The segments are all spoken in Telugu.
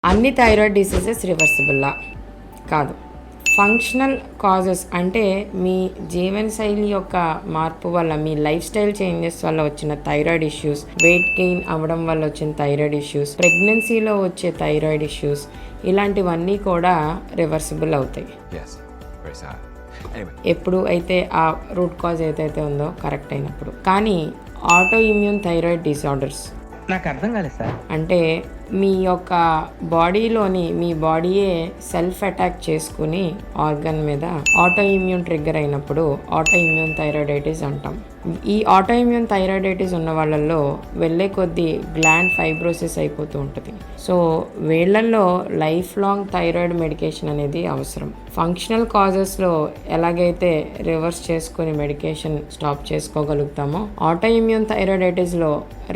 అన్ని థైరాయిడ్ డిసీజెస్ రివర్సిబుల్లా? కాదు. ఫంక్షనల్ కాజెస్ అంటే మీ జీవనశైలి యొక్క మార్పు వల్ల, మీ లైఫ్ స్టైల్ చేంజెస్ వల్ల వచ్చిన థైరాయిడ్ ఇష్యూస్, వెయిట్ గెయిన్ అవ్వడం వల్ల వచ్చిన థైరాయిడ్ ఇష్యూస్, ప్రెగ్నెన్సీలో వచ్చే థైరాయిడ్ ఇష్యూస్, ఇలాంటివన్నీ కూడా రివర్సిబుల్ అవుతాయి ఎప్పుడు అయితే ఆ రూట్ కాజ్ ఏదైతే ఉందో కరెక్ట్ అయినప్పుడు. కానీ ఆటో ఇమ్యూన్ థైరాయిడ్ డిసార్డర్స్ నాకు అర్థం కాలేదు సార్. అంటే మీ యొక్క బాడీలోని మీ బాడీయే సెల్ఫ్ అటాక్ చేసుకుని ఆర్గన్ మీద ఆటో ఇమ్యూన్ ట్రిగ్గర్ అయినప్పుడు ఆటో ఇమ్యూన్ థైరాయిడైటిస్ అంటాం. ఈ ఆటో ఇమ్యూన్ థైరాయిడైటిస్ ఉన్న వాళ్ళల్లో వెళ్ళే కొద్దీ గ్లాండ్ ఫైబ్రోసిస్ అయిపోతూ ఉంటుంది. సో వీళ్ళల్లో లైఫ్ లాంగ్ థైరాయిడ్ మెడికేషన్ అనేది అవసరం. ఫంక్షనల్ కాజెస్లో ఎలాగైతే రివర్స్ చేసుకుని మెడికేషన్ స్టాప్ చేసుకోగలుగుతామో, ఆటో ఇమ్యూన్ థైరాయిడైటిస్లో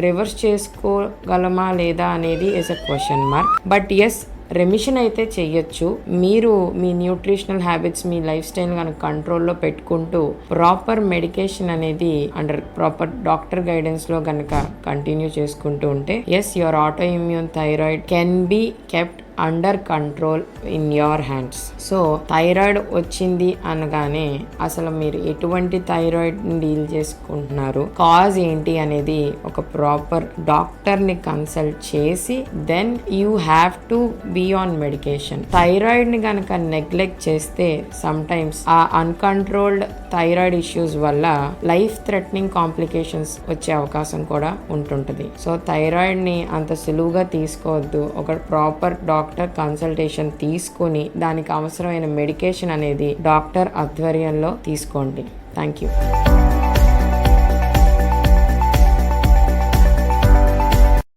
రివర్స్ చేసుకోగలమా లేదా అనేది is a question mark. But yes, remission అయితే చెయ్యొచ్చు. మీరు మీ న్యూట్రిషనల్ హ్యాబిట్స్, మీ లైఫ్ స్టైల్ కనుక కంట్రోల్లో పెట్టుకుంటూ ప్రాపర్ మెడికేషన్ అనేది అండర్ ప్రాపర్ డాక్టర్ గైడెన్స్లో కనుక కంటిన్యూ చేసుకుంటూ ఉంటే, yes, your auto immune thyroid can be kept under control in your hands. So thyroid వచ్చింది అనగానే అసలు మీరు ఎటువంటి థైరాయిడ్ని డీల్ చేసుకుంటున్నారు, కాజ్ ఏంటి అనేది ఒక ప్రాపర్ డాక్టర్ని కన్సల్ట్ చేసి then you have to be on medication. థైరాయిడ్ని కనుక నెగ్లెక్ట్ చేస్తే సమ్టైమ్స్ ఆ అన్కంట్రోల్డ్ థైరాయిడ్ ఇష్యూస్ వల్ల లైఫ్ థ్రెటనింగ్ కాంప్లికేషన్స్ వచ్చే అవకాశం కూడా ఉంటుంటుంది. సో థైరాయిడ్ని అంత సులువుగా తీసుకోవద్దు. ఒక ప్రాపర్ డాక్టర్ కన్సల్టేషన్ తీసుకుని దానికి అవసరమైన మెడికేషన్ అనేది డాక్టర్ ఆధ్వర్యంలో తీసుకోండి. Thank you.